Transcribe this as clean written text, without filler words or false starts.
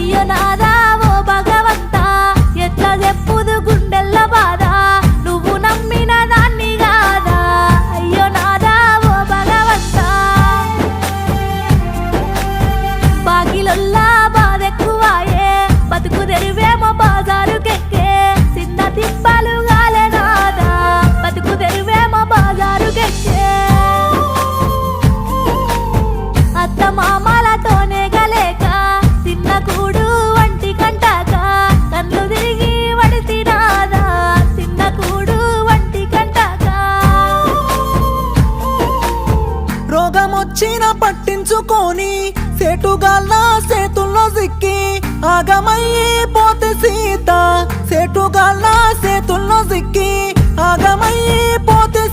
అయ్యో నాదా ఓ భగవంతా ఎట్లా చెప్పుదు గుండెల్ల బాధ నువ్వు నమ్మిన దాన్ని కాదా అయ్యో నాదా ఓ భగవంతా బాకిలొల్లా బాధెక్కువాయే బతుకు తెరువేమో బాజారుకెక్కే చిన్న తిప్పలు గాలే నాదా బతుకు తెరువేమో బాజారుకెక్కే అత్త మామలతోనే గలేక తిన్న కూడు వంటి కంటాక కళ్ళు తిరిగి వడితి నాదా తిన్న కూడు వంటి కంటాక రోగమొచ్చిన పట్టించుకొని సేటుగాళ్ళ సేతుల్లో సిక్కి ఆగమయ్యి పోతే సీత సేటుగాళ్ళ సేతుల్లో సిక్కి ఆగమయ్యి పోతే